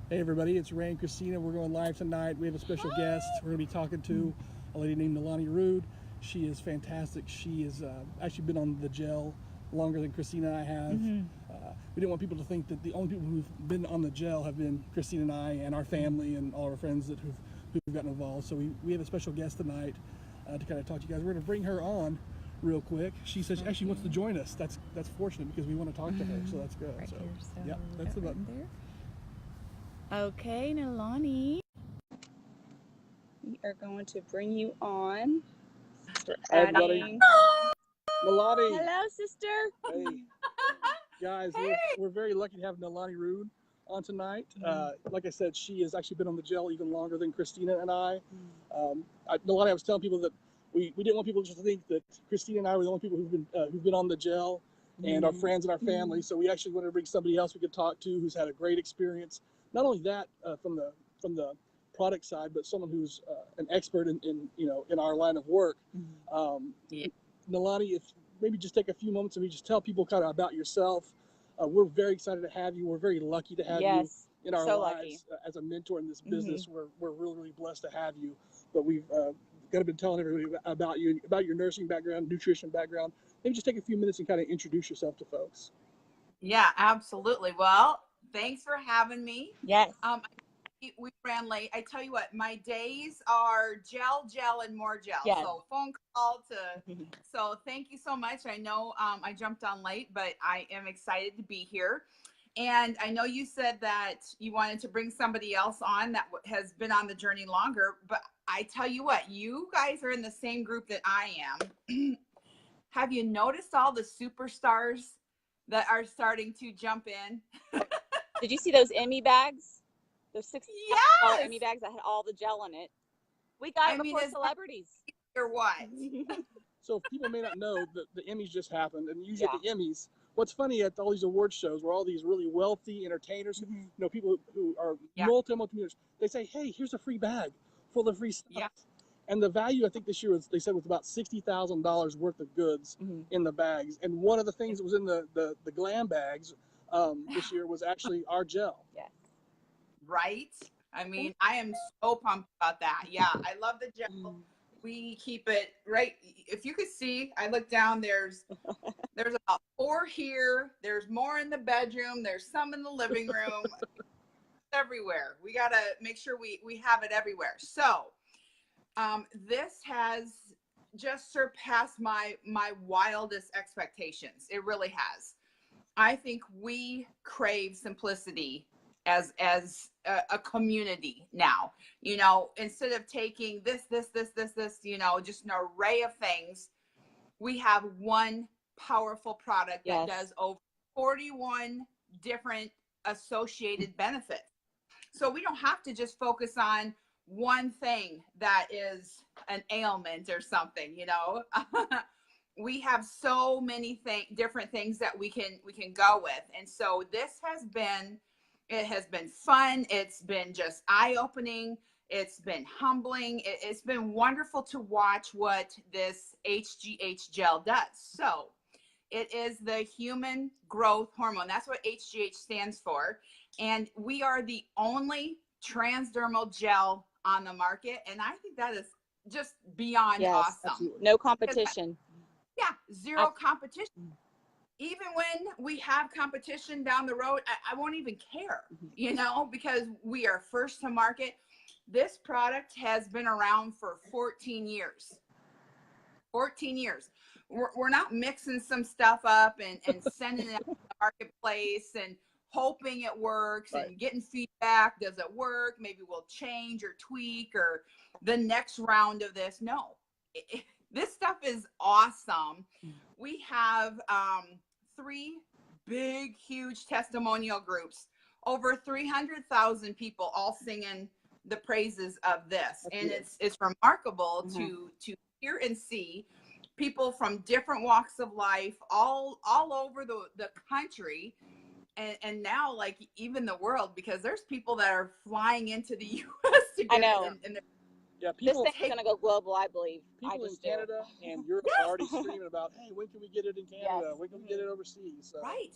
Hey everybody, it's Ray and Christina. We're going live tonight. We have a special guest. We're going to be talking to a lady named Nalani Rood. She is fantastic. She has actually been on the gel longer than Christina and I have. We didn't want people to think that the only people who've been on the gel have been Christina and I and our family and all our friends who've gotten involved. So we have a special guest tonight to kind of talk to you guys. We're going to bring her on real quick. She says she actually wants to join us. That's fortunate because we want to talk to her, so that's good. Right so, here, so yeah, that's the button. there. Okay, Nalani, we are going to bring you on. Hi, everybody. Nalani. Hello, sister. Hey. Guys, we're very lucky to have Nalani Rood on tonight. Like I said, she has actually been on the gel even longer than Christina and I. Nalani, I was telling people that we didn't want people just to think that Christina and I were the only people who've been on the gel and our friends and our family. So we actually wanted to bring somebody else we could talk to who's had a great experience. Not only that from the product side, but someone who's an expert in our line of work. Nalani, if maybe just take a few moments and we just tell people kind of about yourself. We're very excited to have you. We're very lucky to have you in our lives as a mentor in this business. We're really, really blessed to have you. But we've got to be telling everybody about you, about your nursing background, nutrition background. Maybe just take a few minutes and kind of introduce yourself to folks. Yeah, absolutely. Well, thanks for having me. Yes. We ran late. I tell you what, my days are gel, and more gel. Yes. So phone call to. So thank you so much. I know I jumped on late, but I am excited to be here. And I know you said that you wanted to bring somebody else on that has been on the journey longer. But I tell you what, you guys are in the same group that I am. Have you noticed all the superstars that are starting to jump in? Did you see those Emmy bags? Those $60 Emmy bags that had all the gel in it. We got it before celebrities. Or what? So people may not know that the Emmys just happened, and usually at the Emmys, what's funny at all these award shows where all these really wealthy entertainers, people who are multi-millionaires, they say, "Hey, here's a free bag full of free stuff." Yeah. And the value, I think this year they said was about $60,000 worth of goods in the bags. And one of the things that was in the glam bags this year was actually our gel. Yes. Right? I mean, I am so pumped about that. Yeah, I love the gel. We keep it right. If you could see, I look down, there's about 4 here. There's more in the bedroom. There's some in the living room. Everywhere. We got to make sure we have it everywhere. So this has just surpassed my wildest expectations. It really has. I think we crave simplicity as a community now. Instead of taking this, just an array of things, we have one powerful product that does over 41 different associated benefits. So we don't have to just focus on one thing that is an ailment or something, We have so many different things that we can go with. And so it has been fun. It's been just eye-opening. It's been humbling. It's been wonderful to watch what this HGH gel does. So it is the human growth hormone. That's what HGH stands for. And we are the only transdermal gel on the market. And I think that is just beyond awesome. Absolutely. No competition. Zero competition. Even when we have competition down the road, I won't even care, because we are first to market. This product has been around for 14 years. 14 years. We're not mixing some stuff up and sending it out to the marketplace and hoping it works and getting feedback. Does it work? Maybe we'll change or tweak or the next round of this. No, this stuff is awesome. We have 3 big, huge testimonial groups, over 300,000 people all singing the praises of this. And it's remarkable to hear and see people from different walks of life all over the country and now like even the world, because there's people that are flying into the U.S. to get it. People, this thing's going to go global, I believe. People in Canada and Europe are already screaming about, hey, when can we get it in Canada? When can we get it overseas? So. Right.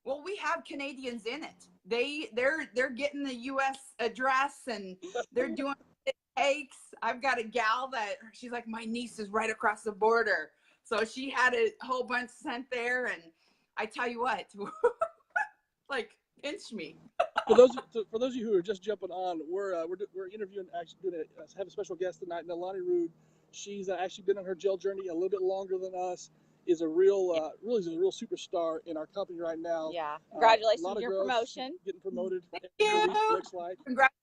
Well, we have Canadians in it. They're getting the U.S. address and they're doing cakes. I've got a gal that she's like, my niece is right across the border, so she had a whole bunch sent there, and I tell you what, like pinch me. For those of you who are just jumping on, we're interviewing, actually have a special guest tonight, Nalani Rood. She's actually been on her gel journey a little bit longer than us. Is a real really is a real superstar in our company right now. Yeah, congratulations on your promotion. Getting promoted. Thank you. Looks like. Congrats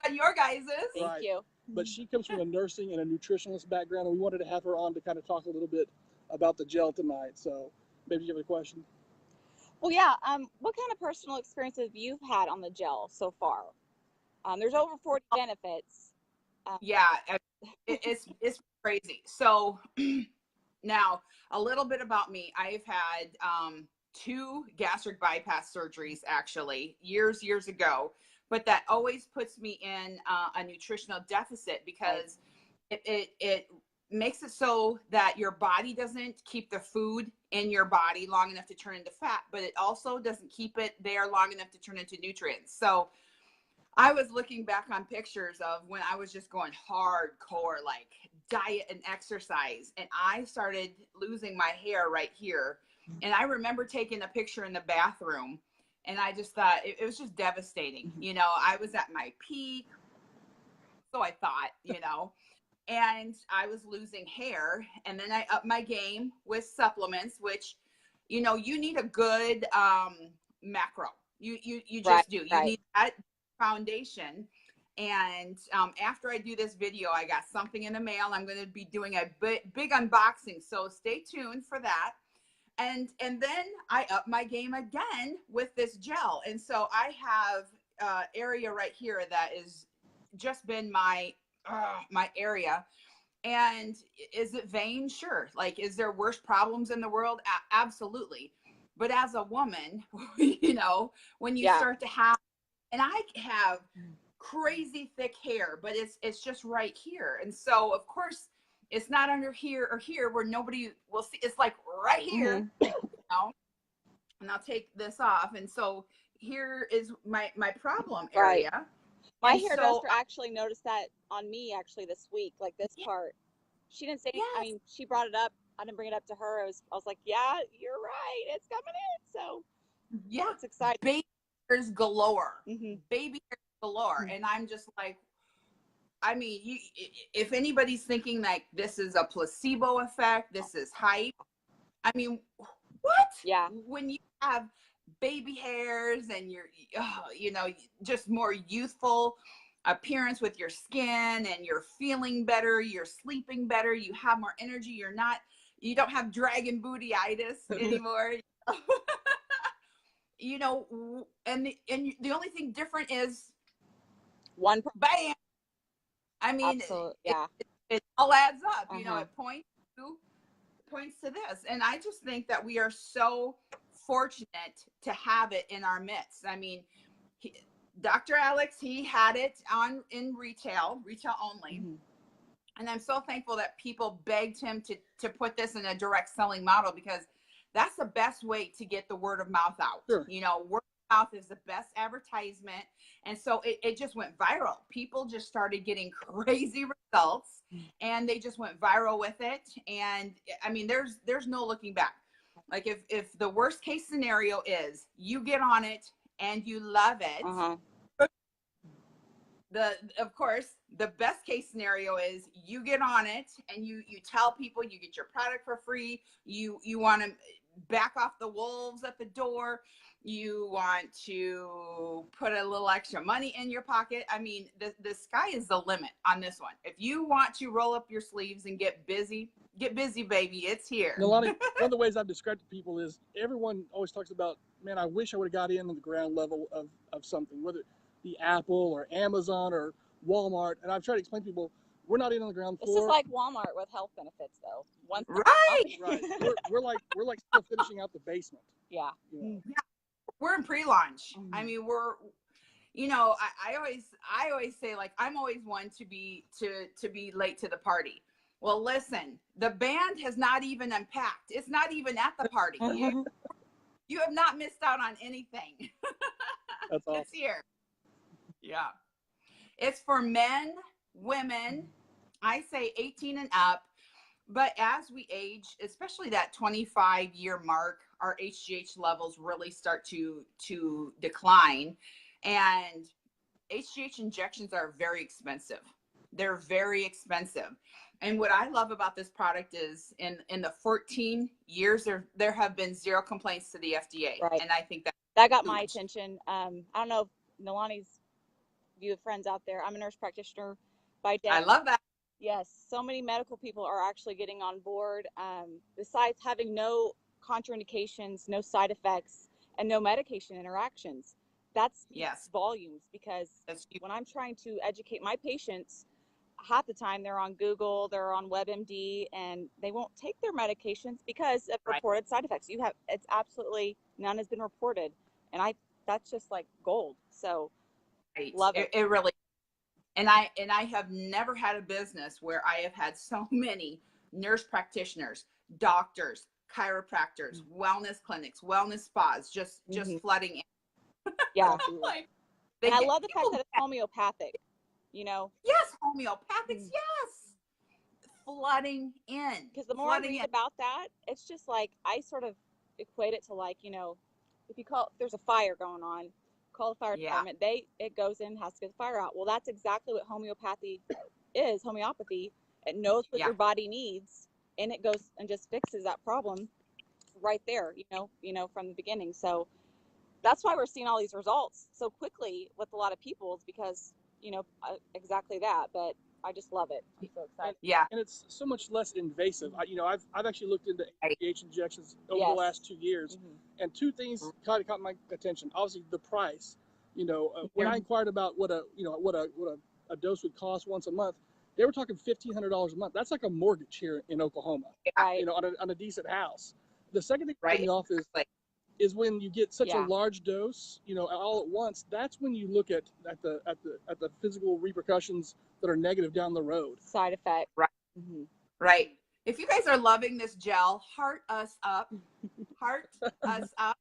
on your guys's. Thank you. But she comes from a nursing and a nutritionalist background, and we wanted to have her on to kind of talk a little bit about the gel tonight. So maybe you have a question. Well, yeah. What kind of personal experiences have you had on the gel so far? There's over 40 benefits. Yeah, it's crazy. So now a little bit about me. I've had 2 gastric bypass surgeries actually years ago, but that always puts me in a nutritional deficit because it makes it so that your body doesn't keep the food in your body long enough to turn into fat, but it also doesn't keep it there long enough to turn into nutrients. So I was looking back on pictures of when I was just going hardcore, like diet and exercise, and I started losing my hair right here. And I remember taking a picture in the bathroom, and I just thought it was just devastating. You know, I was at my peak, so I thought, you know, and I was losing hair. And then I upped my game with supplements, which, you know, you need a good macro. You just do. You need that foundation. And after I do this video, I got something in the mail. I'm going to be doing a big unboxing, so stay tuned for that. And then I up my game again with this gel. And so I have area right here that is just been my area. And is it vain? Sure. Like, is there worse problems in the world? Absolutely. But as a woman, you know, when you start to have, and I have crazy thick hair, but it's just right here. And so of course it's not under here or here where nobody will see. It's like right here, you know, and I'll take this off. And so here is my problem area. Right. My hairdresser actually noticed that on me actually this week, like this part. She didn't say, I mean, she brought it up. I didn't bring it up to her. I was like, yeah, you're right. It's coming in. So yeah, it's exciting. Baby hairs galore. Baby hairs galore. And I'm just like, I mean, if anybody's thinking like this is a placebo effect, this is hype. I mean, what? Yeah. When you have baby hairs and you're, you know, just more youthful appearance with your skin, and you're feeling better, you're sleeping better, you have more energy, you don't have dragon bootyitis anymore. You know, and the only thing different is one bam. I mean, it all adds up. You know, it points to this, and I just think that we are so fortunate to have it in our midst. I mean, Dr. Alex, he had it in retail only. And I'm so thankful that people begged him to put this in a direct selling model, because that's the best way to get the word of mouth out. Sure. You know, word of mouth is the best advertisement. And so it just went viral. People just started getting crazy results, and they just went viral with it. And I mean, there's no looking back. Like if the worst case scenario is you get on it and you love it, of course, the best case scenario is you get on it and you tell people, you get your product for free. You want to back off the wolves at the door. You want to put a little extra money in your pocket. I mean, the sky is the limit on this one. If you want to roll up your sleeves and get busy, baby. It's here. Nalani, one of the ways I've described to people is everyone always talks about, man, I wish I would have got in on the ground level of something, whether it be Apple or Amazon or Walmart. And I've tried to explain to people, we're not in on the ground floor. It's just like Walmart with health benefits, though. Right. We're like still finishing out the basement. Yeah. You know? Yeah. We're in pre-launch. I mean, we're, you know, I always say, like, I'm always one to be late to the party. Well, listen, the band has not even unpacked. It's not even at the party. You have not missed out on anything. That's awesome. It's here. Yeah. It's for men, women, I say 18 and up. But as we age, especially that 25-year mark, our HGH levels really start to decline. And HGH injections are very expensive. They're very expensive. And what I love about this product is in the 14 years, there have been 0 complaints to the FDA. Right. And I think that got my attention. I don't know if Nalani's view of friends out there. I'm a nurse practitioner by day. I love that. Yes, so many medical people are actually getting on board. Besides having no contraindications, no side effects, and no medication interactions. That's volumes, because when I'm trying to educate my patients, half the time they're on Google, they're on WebMD, and they won't take their medications because of reported side effects. It's absolutely none has been reported, and that's just like gold. So love it. It really. And I have never had a business where I have had so many nurse practitioners, doctors, chiropractors, wellness clinics, wellness spas, just flooding in. Yeah. And I love the fact that it's homeopathic, you know? Yes, homeopathics, yes. Flooding in. Because the more I read about that, it's just like, I sort of equate it to like, you know, if there's a fire going on, call the fire department. It goes in, has to get the fire out. Well, that's exactly what homeopathy is. Homeopathy, it knows what your body needs, and it goes and just fixes that problem right there, you know, from the beginning. So that's why we're seeing all these results so quickly with a lot of people, is because, you know, exactly that. But I just love it. I'm so excited. And it's so much less invasive. I've actually looked into HGH injections over the last 2 years, and 2 things kind of caught my attention. Obviously, the price. You know, when I inquired about what a dose would cost once a month, they were talking $1,500 a month. That's like a mortgage here in Oklahoma. You know, on a decent house. The second thing that put me off is when you get such a large dose, you know, all at once. That's when you look at the physical repercussions that are negative down the road. Side effect. Right. Right. If you guys are loving this gel, heart us up. Heart us up.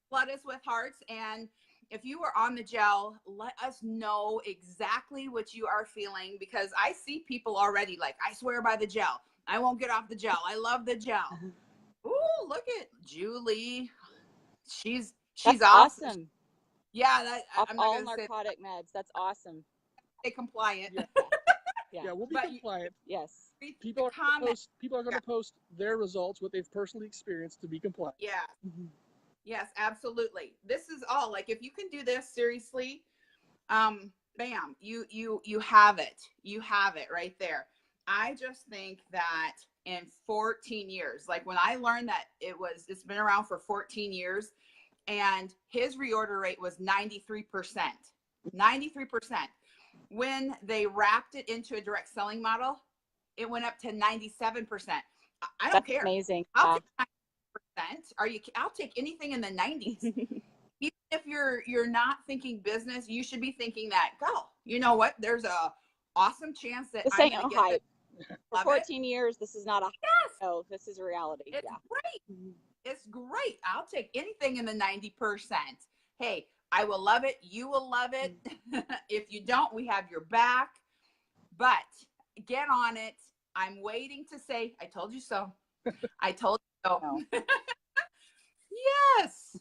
Flood us with hearts. And if you are on the gel, let us know exactly what you are feeling, because I see people already like, I swear by the gel. I won't get off the gel. I love the gel. Ooh, look at Julie. She's awesome. Yeah, I'm all narcotic meds. That's awesome. Stay compliant. Yeah, we'll be compliant. Yes. People are going to post their results, what they've personally experienced, to be compliant. Yeah. Yes, absolutely. This is all, like, if you can do this seriously, bam, you have it. You have it right there. I just think that in 14 years, like when I learned that it's been around for 14 years, and his reorder rate was 93%. 93%. When they wrapped it into a direct selling model, it went up to 97%. I don't care. Amazing. I'll take anything in the 90s. Even if you're not thinking business, you should be thinking that, you know what? There's a awesome chance that I'm going to get hype. For 14 years, this is not a no, this is a reality. It's great. It's great. I'll take anything in the 90%. Hey, I will love it. You will love it. If you don't, we have your back. But get on it. I'm waiting to say, I told you so. I told you so. No. Yes.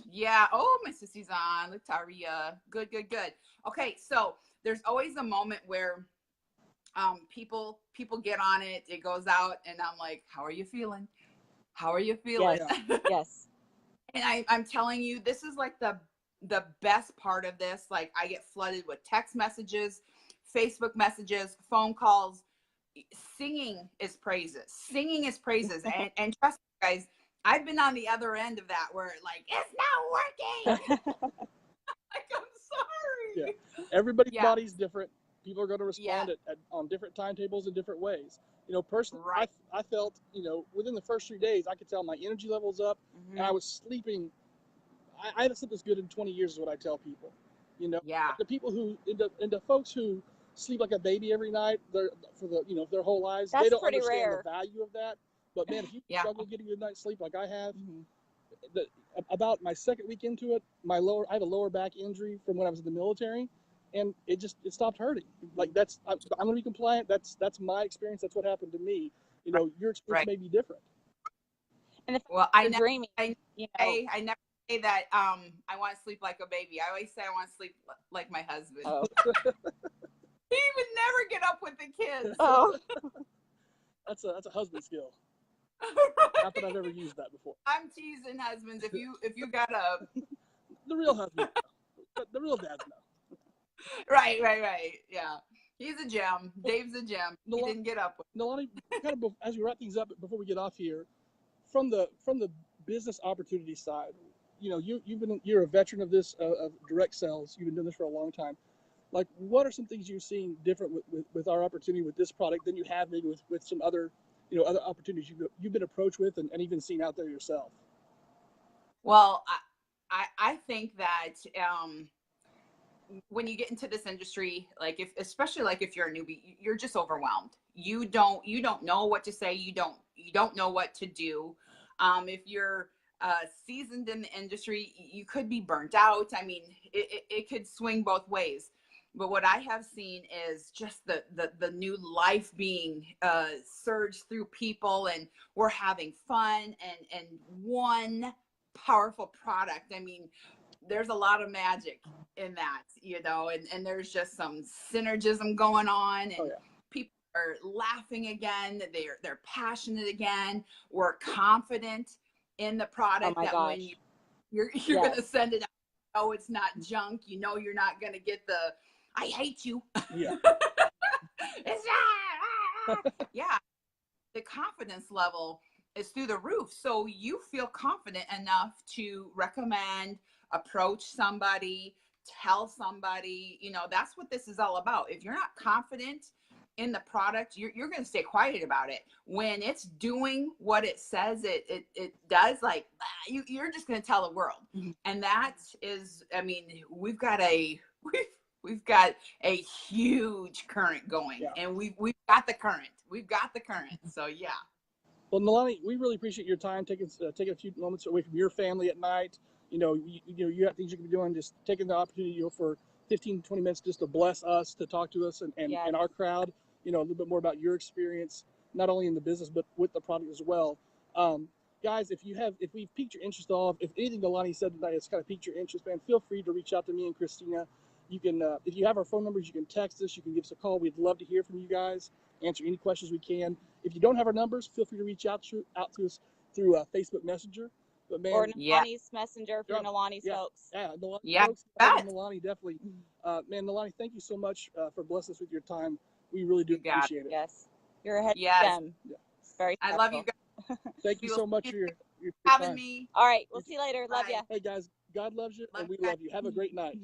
Yeah. Oh, my sissy's on. Lataria. Good. Okay. So there's always a moment where people get on it. It goes out, and I'm like, how are you feeling? How are you feeling? Yes. Yes. And I'm telling you, this is like the best part of this. Like, I get flooded with text messages, Facebook messages, phone calls. Singing is praises. And trust me, guys, I've been on the other end of that, where like, it's not working. Like, I'm sorry. Yeah. Everybody's body's different. People are going to respond on different timetables in different ways. You know, personally, I felt, you know, within the first 3 days, I could tell my energy level's up, and I was sleeping. I haven't slept as good in 20 years is what I tell people. You know, the people who, the folks who sleep like a baby every night, their whole lives, they don't understand the value of that. But man, if you struggle getting a good night's sleep like I have, about my second week into it, I have a lower back injury from when I was in the military, and it stopped hurting. Like I'm going to be compliant. That's my experience. That's what happened to me. You know, your experience may be different. And well, you're dreaming, you know. I never say that I want to sleep like a baby. I always say I want to sleep like my husband. Oh. He would never get up with the kids. Oh. That's a husband skill. Right. Not that I've ever used that before. I'm teasing husbands. If you got a the real husband, the real dads know. Right. Yeah, he's a gem. Dave's a gem. He didn't get up with. Nalani, kind of as we wrap things up, before we get off here, from the business opportunity side, you know, you're a veteran of this of direct sales. You've been doing this for a long time. Like, what are some things you're seeing different with our opportunity with this product than you have maybe with some other, you know, other opportunities you've been approached with and even seen out there yourself? Well, I think that when you get into this industry, like especially if you're a newbie, you're just overwhelmed. You don't know what to say. You don't know what to do. If you're seasoned in the industry, you could be burnt out. I mean, it could swing both ways. But what I have seen is just the new life being surged through people, and we're having fun, and one powerful product. I mean, there's a lot of magic in that, you know, and there's just some synergism going on, and people are laughing again. They're passionate again. We're confident in the product that when you're going to send it out, oh, it's not junk. You know, you're not going to get the I hate you. Yeah. It's yeah. The confidence level is through the roof. So you feel confident enough to recommend, approach somebody, tell somebody, you know, that's what this is all about. If you're not confident in the product, you're going to stay quiet about it. When it's doing what it says it does, like you're just going to tell the world. Mm-hmm. And that is, I mean, we've got a huge current going, and we've got the current. We've got the current. So yeah. Well, Nalani, we really appreciate your time taking a few moments away from your family at night. You know, you have things you can be doing, just taking the opportunity, you know, for 15, 20 minutes just to bless us, to talk to us and our crowd, you know, a little bit more about your experience, not only in the business, but with the product as well. Guys, if we've piqued your interest if anything Nalani said tonight has kind of piqued your interest, man, feel free to reach out to me and Christina. You can, if you have our phone numbers, you can text us, you can give us a call. We'd love to hear from you guys, answer any questions we can. If you don't have our numbers, feel free to reach out to us through Facebook Messenger. But man, or Nalani's Messenger for Nalani's folks. Yeah, Nalani folks. Nalani, definitely. Man, Nalani, thank you so much for blessing us with your time. We really do appreciate it. Yes. You're ahead of them. Yeah. It's very special. I love you guys. Thank you so much for your having time. me. All right. We'll see you later. Love you. Hey, guys. God loves you, and we love you. Have a great night.